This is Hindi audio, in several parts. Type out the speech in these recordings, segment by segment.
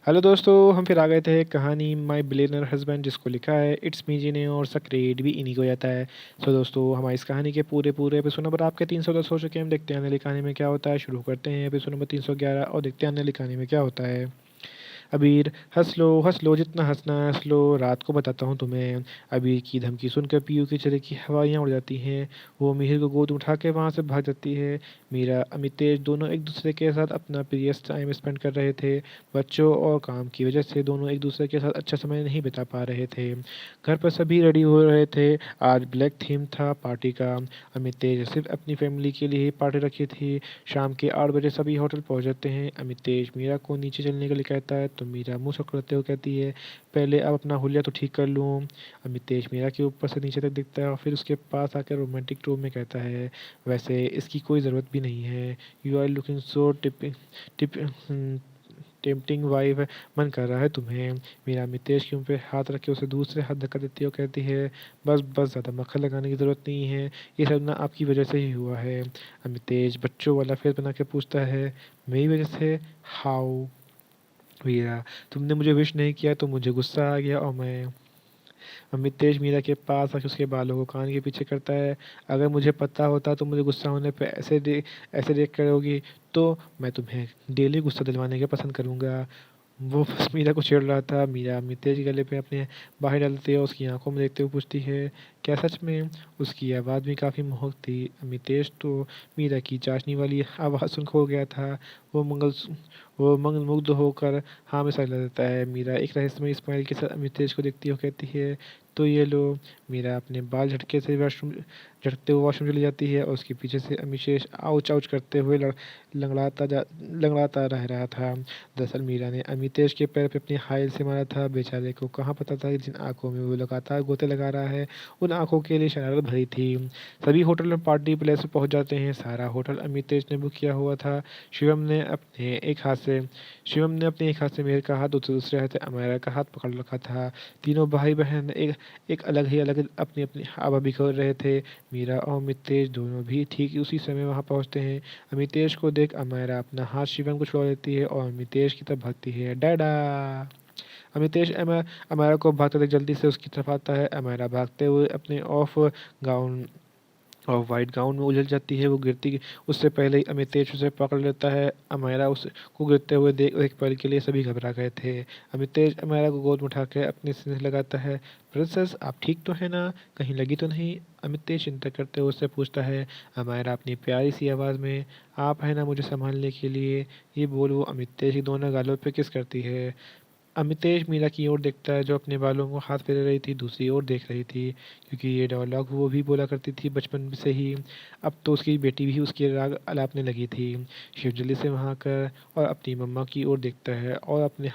हेलो दोस्तों, हम फिर आ गए थे कहानी माय बिलियनर हस्बैंड, जिसको लिखा है इट्स मी जी ने, और उसका क्रेडिट भी इन्हीं को जाता है। सो दोस्तों, हमारी इस कहानी के पूरे पूरे एपिसोड नंबर आपके 310 हो चुके हैं। हम देखते हैं आने वाली कहानी में क्या होता है। शुरू करते हैं एपिसोड नंबर 311 और देखते हैं आने वाली कहानी में क्या होता है। अबीर, हंस लो जितना हंसना है हंस लो, रात को बताता हूँ तुम्हें। अबीर की धमकी सुनकर पीयू की चेहरे की हवाइयाँ उड़ जाती हैं। वो मिहिर को गोद उठा के वहाँ से भाग जाती है। मीरा अमितेश दोनों एक दूसरे के साथ अपना प्रीवियस टाइम स्पेंड कर रहे थे। बच्चों और काम की वजह से दोनों एक दूसरे के साथ अच्छा समय नहीं बिता पा रहे थे। घर पर सभी रेडी हो रहे थे। आज ब्लैक थीम था पार्टी का। अमितेश सिर्फ अपनी फैमिली के लिए ही पार्टी रखी थी। शाम के 8 बजे सभी होटल पहुंच जाते हैं। अमितेश मीरा को नीचे चलने के लिए कहता है तो मीरा मुंह चौड़ाते हुए कहती है, पहले अब अपना हुलिया तो ठीक कर लूँ। अमितेश मीरा के ऊपर से नीचे तक दिखता है और फिर उसके पास आकर रोमांटिक टोन में कहता है, वैसे इसकी कोई ज़रूरत भी नहीं है। You are looking so tip tempting wife, मन कर रहा है तुम्हें। मीरा अमितेश के मुंह पे हाथ रख के उसे दूसरे हाथ धक्का देती है और कहती है, बस बस, ज़्यादा मक्खन लगाने की ज़रूरत नहीं है। ये सब ना आपकी वजह से ही हुआ है। अमितेश बच्चों वाला फेस बना के पूछता है, मेरी वजह से? हाउ? मीरा, तुमने मुझे विश नहीं किया तो मुझे गुस्सा आ गया और मैं। अमितेश मीरा के पास आके उसके बालों को कान के पीछे करता है, अगर मुझे पता होता तो मुझे गुस्सा होने पे ऐसे रिएक्ट करोगी तो मैं तुम्हें डेली गुस्सा दिलवाने के पसंद करूँगा। वो बस मीरा को छेड़ रहा था। मीरा अमितेश के गले पे अपने बाहें डालती है और उसकी आंखों में देखते हुए पूछती है, क्या सच में? उसकी आवाज़ भी काफ़ी मोहक थी। अमितेश तो मीरा की चाशनी वाली आवाज़ सुन खो गया था। वो मंगल वो मंगलमुग्ध होकर हाँ में सर देता है। मीरा एक रहस्यमय स्माइल के साथ अमितेश को देखती है और कहती है, तो ये लो। मीरा अपने बाल झटके से वॉशरूम झटकते हुए वॉशरूम चली जाती है और उसके पीछे से अमितेश आउच आउच करते हुए लंगड़ाता रह रहा था। दरअसल मीरा ने अमितेश के पैर पे अपनी हाइल से मारा था। बेचारे को कहाँ पता था कि जिन आंखों में वो लगातार गोते लगा रहा है उन आंखों के लिए शरारत भरी थी। सभी होटल में पार्टी प्लेस पे पहुंच जाते हैं। सारा होटल अमितेश ने बुक किया हुआ था। शिवम ने अपने एक हाथ से मेहर का हाथ, दूसरे हाथ से अमायरा का हाथ पकड़ रखा था। तीनों भाई बहन एक एक अलग अपनी अपनी हवा बिखेर रहे थे। मीरा और अमितेश दोनों भी ठीक उसी समय वहां पहुंचते हैं। अमितेश को देख अमायरा अपना हाथ शिवम को छुड़ा लेती है और अमितेश की तरफ भागती है, डैडा। अमायरा को भागते देख जल्दी से उसकी तरफ आता है। अमायरा भागते हुए अपने ऑफ गाउन और वाइट गाउन में उलझ जाती है। वो गिरती उससे पहले ही अमितेश उसे पकड़ लेता है। अमायरा उसको गिरते हुए देख एक पल के लिए सभी घबरा गए थे। अमितेश अमायरा को गोद में उठा के अपने सीने से लगाता है। प्रिंसेस, आप ठीक तो है ना? कहीं लगी तो नहीं? अमितेश चिंता करते हुए उससे पूछता है। अमायरा अपनी प्यारी सी आवाज़ में, आप है ना मुझे संभालने के लिए, ये बोल वो अमितेश की दोनों गालों पे किस करती है। अमितेश मीरा की ओर देखता है जो अपने बालों को हाथ फेर रही थी, दूसरी ओर देख रही थी, क्योंकि ये डायलॉग वो भी बोला करती थी बचपन से ही। अब तो उसकी बेटी भी उसके राग अलापने लगी थी। शिव जल्दी से वहाँ कर और अपनी मम्मा की ओर देखता है और अपने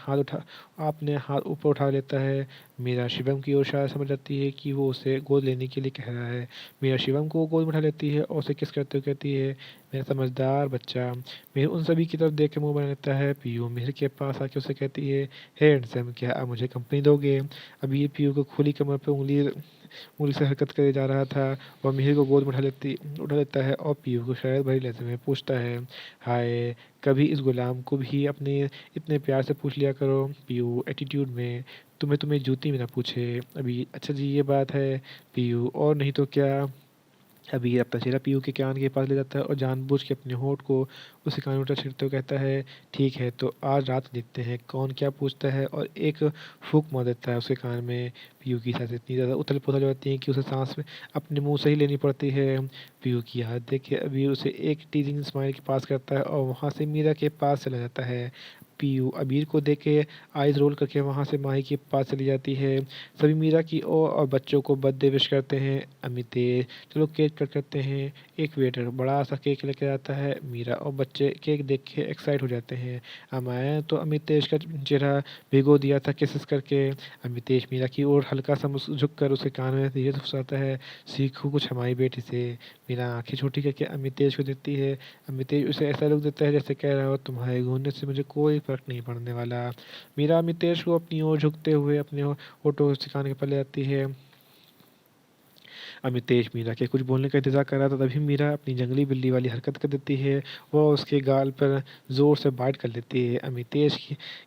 हाथ ऊपर उठा लेता है। मीरा शिवम की ओर शायद समझ जाती है कि वो उसे गोद लेने के लिए कह रहा है। मीरा शिवम को गोद में उठा लेती है और उसे किस करते हुए कहती है, मेरा समझदार बच्चा। मिहिर उन सभी की तरफ देख के मुंह बना लेता है। पीयू मिहिर के पास आके उसे कहती है, हे हैंडसम, क्या आप मुझे कंपनी दोगे? अभी ये पीयू को खुली कमर पे उंगली से हरकत करे जा रहा था। वह मिहिर को गोद में उठा लेता है और पीयू को शायद भरी लहजे में पूछता है, हाय, कभी इस गुलाम को भी अपने इतने प्यार से पूछ लिया करो। पीयू एटीट्यूड में, तुम्हें तुम्हें जूती में ना पूछे। अभी अच्छा जी, ये बात है। पीयू, और नहीं तो क्या। अभी अपना चेहरा पीयू के कान के पास ले जाता है और जानबूझ के अपने होंठ को उसके कान में छेड़ते हुए कहता है, ठीक है, तो आज रात देखते हैं कौन क्या पूछता है, और एक फूंक मार देता है उसके कान में। पीयू की सांस इतनी ज़्यादा उथल पुथल हो जाती है कि उसे सांस में अपने मुंह से ही लेनी पड़ती है। पीयू की हालत देख के अभी उसे एक टीजिंग स्माइल के पास करता है और वहाँ से मीरा के पास चला जाता है। पीयू अबीर को देख के आइज़ रोल करके वहाँ से माही के पास चली जाती है। सभी मीरा की ओर और बच्चों को बर्थडे विश करते हैं। अमितेश, चलो केक कट करते हैं। एक वेटर बड़ा सा केक लेकर आता है। मीरा और बच्चे केक देख के एक्साइट हो जाते हैं। अमाया तो अमितेश का चेहरा भिगो दिया था किसिस करके। अमितेश मीरा की ओर हल्का सा झुक कर उसे कान में धीरे से फुसलाता है, सीखो कुछ हमारी बेटी से। मीरा आंखें छोटी करके अमितेश को देखती है। अमितेश उसे ऐसा लुक देता है जैसे कह रहा हो, तुम्हारे घूरने से मुझे कोई फर्क नहीं पड़ने वाला। मीरा अमितेश को अपनी ओर झुकते हुए अपने होठों से कान के पल्ले आती है। अमितेश मीरा के कुछ बोलने का इंतज़ार कर रहा था, तभी मीरा अपनी जंगली बिल्ली वाली हरकत कर देती है। वह उसके गाल पर ज़ोर से बाइट कर लेती है। अमितेश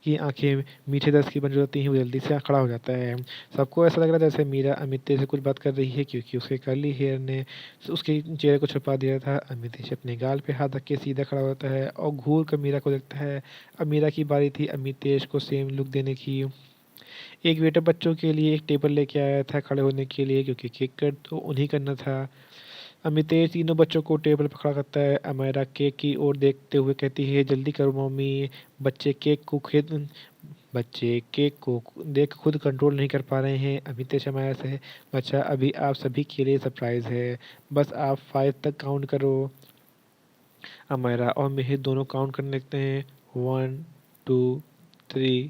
की आँखें मीठे रस की बन जाती हैं, वो जल्दी से खड़ा हो जाता है। सबको ऐसा लग रहा है जैसे मीरा अमितेश से कुछ बात कर रही है, क्योंकि उसके कर्ली हेयर ने उसके चेहरे को छुपा दिया था। अमितेश अपने गाल पे हाथ रख के सीधा खड़ा होता है और घूर कर मीरा को देखता है। अब मीरा की बारी थी अमितेश को सेम लुक देने की। एक वेटर बच्चों के लिए एक टेबल लेके आया था खड़े होने के लिए, क्योंकि केक कट तो उन्हीं करना था। अमितेश तीनों बच्चों को टेबल पर खड़ा करता है। अमेरा केक की ओर देखते हुए कहती है, जल्दी करो मम्मी, बच्चे केक को खुद बच्चे केक को देख खुद कंट्रोल नहीं कर पा रहे हैं। अमितेश अमाया से, अच्छा अभी आप सभी के लिए सरप्राइज है, बस आप 5 तक काउंट करो। अमायरा और मिहिर दोनों काउंट करने लगते हैं, 1 2 3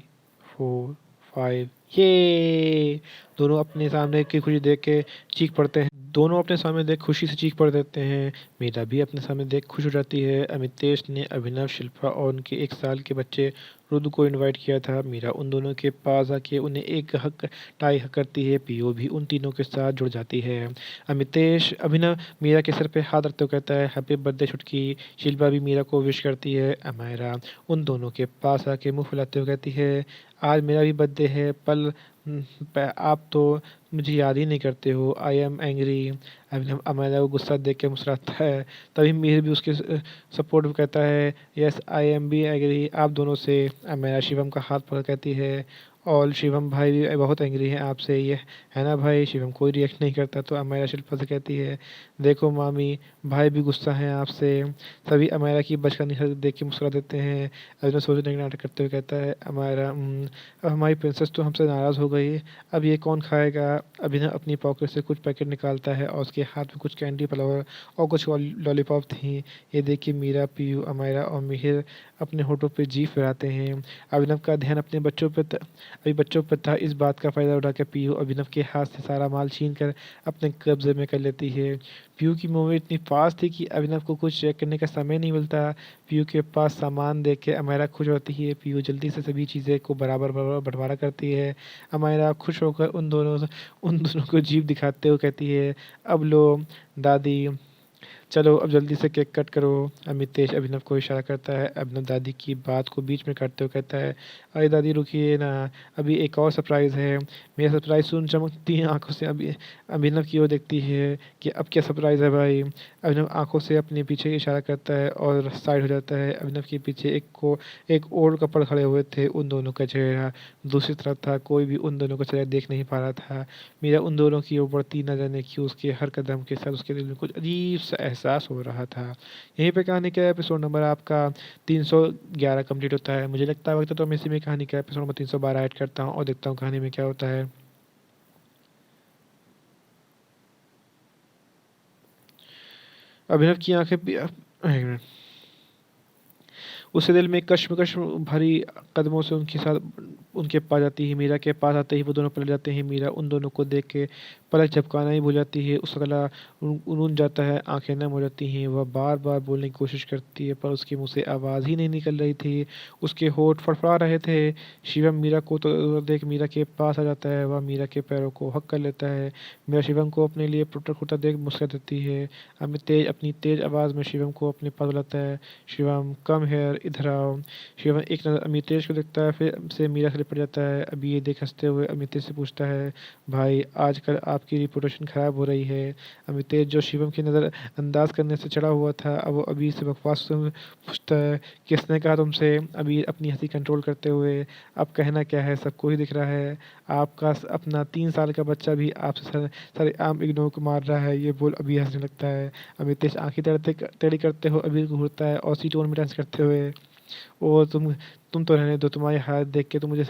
4 5। ये दोनों अपने सामने की खुशी देख के चीख पड़ते हैं। दोनों अपने सामने देख खुशी से चीख पड़ देते हैं। मीरा भी अपने सामने देख खुश हो जाती है। अमितेश ने अभिनव, शिल्पा और उनके 1 साल के बच्चे रुद्र को इनवाइट किया था। मीरा उन दोनों के पास आके उन्हें एक हक टाई हक करती है। पीओ भी उन तीनों के साथ जुड़ जाती है। अमितेश अभिनव मीरा के सर पे हाथ रखते हुए कहता है, हैप्पी बर्थडे छुटकी। शिल्पा भी मीरा को विश करती है। अमायरा उन दोनों के पास आके मुंह फुलाते हुए कहती है, आज मेरा भी बर्थडे है, आप तो मुझे याद ही नहीं करते हो, आई एम एंग्री। अभिनव अमायरा को गुस्सा देख के मुस्कुराता है। तभी मिहिर भी उसके सपोर्ट में कहता है, yes I am be agree आप दोनों से। अमायरा शिवम का हाथ पकड़ कहती है, और शिवम भाई भी बहुत एंग्री है आपसे, ये है ना भाई। शिवम कोई रिएक्ट नहीं करता तो अमायरा शिल्पा से कहती है, देखो मामी, भाई भी गुस्सा है आपसे। सभी अमायरा की बचकानी हरकत देख के मुस्कुरा देते हैं। अभिनव सोचने का नाटक करते हुए कहता है, अमायरा अब हमारी प्रिंसेस तो हमसे नाराज़ हो गई, अब ये कौन खाएगा। अभिनव अपनी पॉकेट से कुछ पैकेट निकालता है और उसके हाथ में कुछ कैंडी फ्लावर और कुछ लॉलीपॉप थी। ये देख के मीरा, पीयू, अमायरा और मिहिर अपने होठों पे जीभ फिराते हैं। अभिनव का ध्यान अपने बच्चों पर था। इस बात का फ़ायदा उठाकर पीयू अभिनव के हाथ से सारा माल छीन कर अपने कब्जे में कर लेती है। पीयू की मूवी इतनी फास्ट थी कि अभिनव को कुछ चेक करने का समय नहीं मिलता। पीयू के पास सामान देख के अमायरा खुश होती है। पीयू जल्दी से सभी चीज़ें को बराबर बराबर बंटवारा करती है। अमायरा खुश होकर उन दोनों को जीभ दिखाते हुए कहती है, अब लो दादी, चलो अब जल्दी से केक कट करो। अमितेश अभिनव को इशारा करता है। अभिनव दादी की बात को बीच में काटते हुए कहता है, अरे दादी रुकिए ना, अभी एक और सरप्राइज़ है। मेरा सरप्राइज़ सुन चमकती आंखों से अभी अभिनव की ओर देखती है कि अब क्या सरप्राइज़ है भाई। अभिनव आंखों से अपने पीछे इशारा करता है और साइड हो जाता है। अभिनव के पीछे एक और कपल खड़े हुए थे। उन दोनों का चेहरा दूसरी तरफ था। कोई भी उन दोनों का चेहरा देख नहीं पा रहा था। मेरा उन दोनों की ओर बढ़ती न जाने क्यों उसके हर कदम के साथ उसके दिल में कुछ अजीब सा एहसास हो रहा था। यहीं पे कहानी का एपिसोड नंबर आपका 311 कंप्लीट होता है। मुझे लगता है वक्त तो मैं इसी में कहानी का एपिसोड नंबर 312 ऐड करता हूँ और देखता हूँ कहानी में क्या होता है। अभिनव की आंखें एक मिनट। उसके दिल में कश्मकश भरी कदमों से उनके पास जाती है। मीरा के पास आते ही वो दोनों पलट जाते हैं। मीरा उन दोनों को देख के पलक झपकाना ही भूल जाती है। उसका गला ऊंच जाता है, आंखें नम हो जाती हैं। वह बार बार बोलने की कोशिश करती है, पर उसके मुंह से आवाज़ ही नहीं निकल रही थी। उसके होंठ फड़फड़ा रहे थे। शिवम मीरा को तो देख मीरा के पास आ जाता है। वह मीरा के पैरों को हक कर लेता है। मीरा शिवम को अपने लिए टूटा फूटा देख मुस्कुरा देती है। अपनी तेज आवाज़ में शिवम को अपने पास बुलाता है, शिवम कम हेयर, इधर आओ। शिवम एक नज़र अमितेश को देखता है, फिर से मीरा से लिपट जाता है। अभी ये देख हंसते हुए अमितेश से पूछता है, भाई आजकल आपकी रिपुटेशन ख़राब हो रही है। अमितेश जो शिवम की नज़र अंदाज करने से चढ़ा हुआ था, अब वो अभी से बकवास से पूछता है, किसने कहा तुमसे। अभी अपनी हंसी कंट्रोल करते हुए, अब कहना क्या है, सबको ही दिख रहा है। आपका अपना 3 साल का बच्चा भी आपसे सारे आम इग्नोर को मार रहा है, ये बोल अभी हंसने लगता है। अमितेश आंखें टेढ़ी करते हुए अभी को घूरता है और सी टोन में डांस करते हुए, ओ तुम तो रहने दो, तुम्हारी हालत देख के तो मुझे,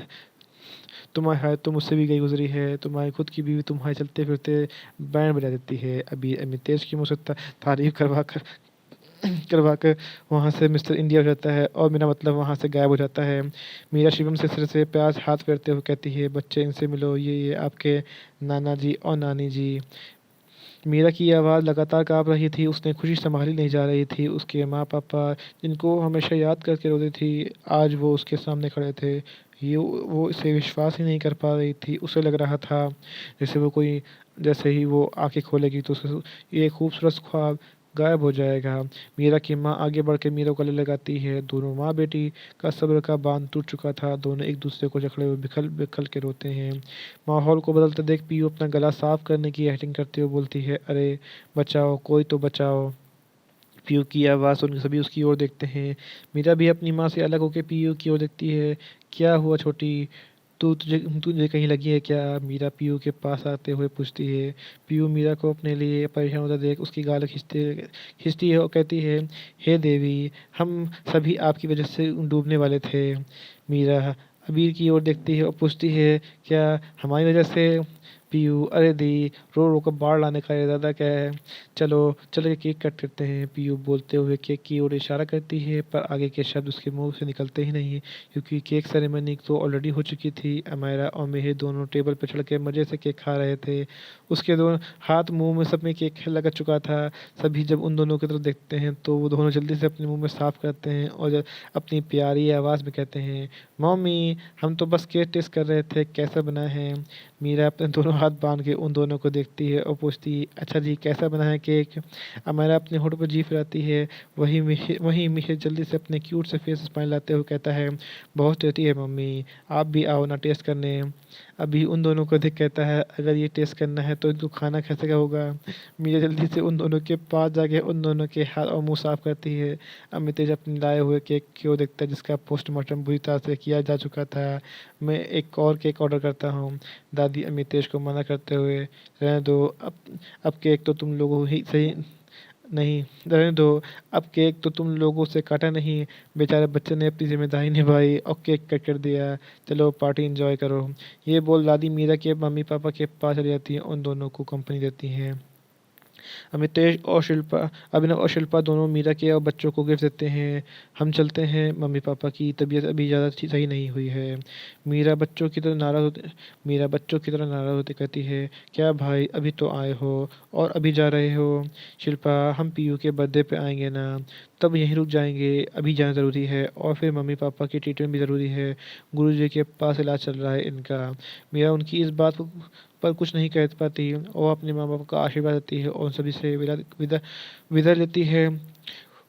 तुम्हारी हालत तो मुझसे भी गई गुजरी है। तुम्हारी खुद की बीवी तुम्हारे चलते फिरते बैंड बजा देती है। अभी अमितेश की मुझसे तारीफ करवा कर वहाँ से मिस्टर इंडिया हो जाता है और मेरा मतलब वहाँ से गायब हो जाता है। मीरा शिवम से सिर से प्याज हाथ फेरते हुए कहती है, बच्चे इनसे मिलो, ये आपके नाना जी और नानी जी। मीरा की आवाज़ लगातार काँप रही थी। उसने खुशी संभाली नहीं जा रही थी। उसके माँ पापा, जिनको हमेशा याद करके रोती थी, आज वो उसके सामने खड़े थे। ये वो इसे विश्वास ही नहीं कर पा रही थी। उसे लग रहा था जैसे वो कोई जैसे ही वो आँखें खोलेगी तो ये खूबसूरत ख्वाब गायब हो जाएगा। मीरा की माँ आगे बढ़ के मीरा को गले लगाती है। दोनों माँ बेटी का सब्र का बांध टूट चुका था। दोनों एक दूसरे को जकड़े हुए बिखल बिखल के रोते हैं। माहौल को बदलते देख पीयू अपना गला साफ करने की एक्टिंग करते हुए बोलती है, अरे बचाओ, कोई तो बचाओ। पीयू की आवाज़ सुन सभी उसकी ओर देखते हैं। मीरा भी अपनी माँ से अलग होकर पीयू की ओर देखती है। क्या हुआ छोटी, तुझे तुझे कहीं लगी है क्या? मीरा पीयू के पास आते हुए पूछती है। पीयू मीरा को अपने लिए परेशान होता देख उसकी गाल खींचते खींचती है और कहती है, हे देवी, हम सभी आपकी वजह से डूबने वाले थे। मीरा अबीर की ओर देखती है और पूछती है, क्या हमारी वजह से? पीयू, अरे दी, रो रो कर बाढ़ लाने का इरादा क्या है? चलो चलो केक कट करते हैं। पीयू बोलते हुए केक की ओर इशारा करती है पर आगे के शब्द उसके मुंह से निकलते ही नहीं, क्योंकि केक सेरेमनी तो ऑलरेडी हो चुकी थी। अमायरा और मेहर दोनों टेबल पर चढ़ के मज़े से केक खा रहे थे। उसके दोनों हाथ मुंह में सब में केक लगा चुका था। सभी जब उन दोनों की तरफ देखते हैं तो वो दोनों जल्दी से अपने मुंह में साफ करते हैं और अपनी प्यारी आवाज़ में कहते हैं, मम्मी, हम तो बस केक टेस्ट कर रहे थे, कैसा बना है? मीरा अपने दोनों हाथ बांध के उन दोनों को देखती है और पूछती, अच्छा जी, कैसा बना है केक? अमायरा अपने होठ पर जीभ हिलाती है। वहीं मिहिर जल्दी से अपने क्यूट से फेस स्माइल लाते हुए कहता है, बहुत टेस्टी है मम्मी, आप भी आओ ना टेस्ट करने। अभी उन दोनों को देख कहता है, अगर ये टेस्ट करना है तो इनको खाना कैसे का होगा? मीरा जल्दी से उन दोनों के पास जाके उन दोनों के हाथ और मुंह साफ करती है। अमितेश अपने लाए हुए केक की ओर देखता है जिसका पोस्टमार्टम बुरी तरह से किया जा चुका था। मैं एक और केक ऑर्डर करता हूँ। दादी अमितेश को मना करते हुए, रहने दो, अब केक तो तुम लोगों ही सही नहीं, रहने दो, अब केक तो तुम लोगों से काटा नहीं। बेचारे बच्चे ने अपनी जिम्मेदारी निभाई और केक कट कर दिया। चलो पार्टी एंजॉय करो। ये बोल दादी मीरा के मम्मी पापा के पास चली जाती हैं। उन दोनों को कंपनी देती हैं। अभिनव और शिल्पा दोनों मीरा के और बच्चों को गिफ्ट देते हैं। हम चलते हैं, मम्मी पापा की तबीयत अभी ज़्यादा सही नहीं हुई है। मीरा बच्चों की तरह नाराज़ होते कहती है, क्या भाई, अभी तो आए हो और अभी जा रहे हो? शिल्पा, हम पीयू के बर्थडे पे आएंगे ना, तब यहीं रुक जाएंगे, अभी जाना ज़रूरी है और फिर मम्मी पापा की ट्रीटमेंट भी ज़रूरी है। गुरुजी के पास इलाज चल रहा है इनका। मीरा उनकी इस बात पर कुछ नहीं कह पाती और अपने माँ बाप का आशीर्वाद देती है और उन सभी से विदा विदा लेती है।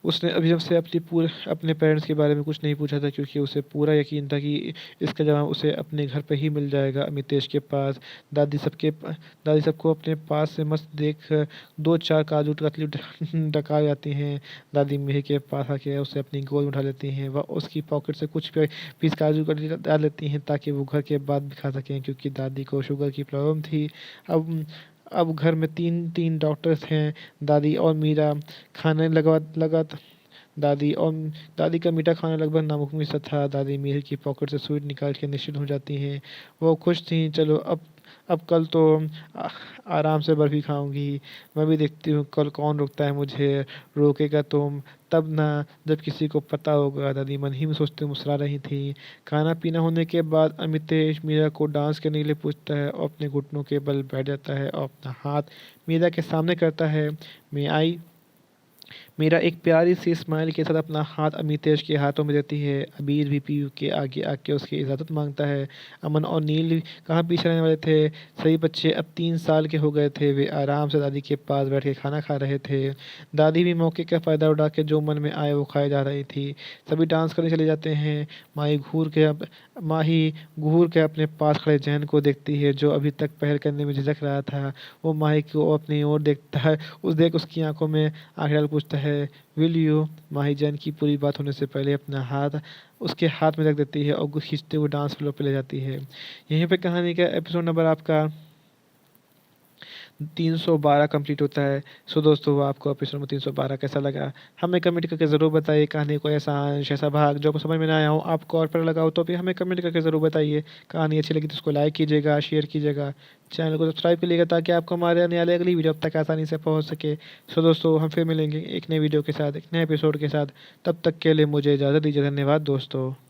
उसने अभिनव से अपने पेरेंट्स के बारे में कुछ नहीं पूछा था क्योंकि उसे पूरा यकीन था कि इसका जवाब उसे अपने घर पे ही मिल जाएगा, अमितेश के पास। दादी सबको अपने पास से मस्त देख दो चार काजू कतली डका जाती हैं। दादी मेहर के पास आके उसे अपनी गोद में उठा लेती हैं। वह उसकी पॉकेट से कुछ पीस काजू कतली डाल लेती हैं ताकि वो घर के बाद भी खा सकें, क्योंकि दादी को शुगर की प्रॉब्लम थी। अब अब घर में तीन तीन डॉक्टर्स हैं। दादी और मीरा खाने लगा लगा दादी और दादी का मीठा खाना लगभग नामुमकिन सा था। दादी मीर की पॉकेट से स्वीट निकाल के निश्चिंत हो जाती हैं। वो खुश थी। चलो अब कल तो आ, आराम से बर्फ़ी खाऊंगी। मैं भी देखती हूँ कल कौन रोकता है मुझे। रोकेगा तुम तब ना, जब किसी को पता होगा, दादी मन ही में सोचते मुस्कुरा रही थी। खाना पीना होने के बाद अमितेश मीरा को डांस करने के लिए पूछता है और अपने घुटनों के बल बैठ जाता है और अपना हाथ मीरा के सामने करता है। मैं आई मीरा एक प्यारी सी स्माइल के साथ अपना हाथ अमितेश के हाथों में देती है। अबीर भी पीयू के आगे आके उसकी इजाज़त मांगता है। अमन और नील कहाँ पीछे रहने वाले थे। सभी बच्चे अब 3 साल के हो गए थे। वे आराम से दादी के पास बैठ के खाना खा रहे थे। दादी भी मौके का फ़ायदा उठा के जो मन में आए वो खाए जा रही थी। सभी डांस करने चले जाते हैं। माही घूर के अपने पास खड़े जैन को देखती है जो अभी तक पहल करने में झिझक रहा था। वो माही को अपनी ओर देखता है। उसकी आंखों में आंखें डाल पूछता है, विल यू? माही जैन की पूरी बात होने से पहले अपना हाथ उसके हाथ में रख देती है और खींचते हुए डांस फ्लोर पे ले जाती है। यहीं पे कहानी का एपिसोड नंबर आपका 312 कंप्लीट होता है। सो दोस्तों, वो आपको एपिसोड नंबर 312 कैसा लगा हमें कमेंट करके ज़रूर बताइए। कहानी को ऐसा अंश ऐसा भाग जो आपको समझ में ना आया हो, आपको और पर लगा हो, तो भी हमें कमेंट करके ज़रूर बताइए। कहानी अच्छी लगी तो उसको लाइक कीजिएगा, शेयर कीजिएगा, चैनल को सब्सक्राइब कीजिएगा ताकि आपको हमारे आने वाले अगली वीडियो अब तक आसानी से पहुँच सके। सो दोस्तों, हम फिर मिलेंगे एक नए वीडियो के साथ, एक नए एपिसोड के साथ। तब तक के लिए मुझे इजाज़त दीजिए। धन्यवाद दोस्तों।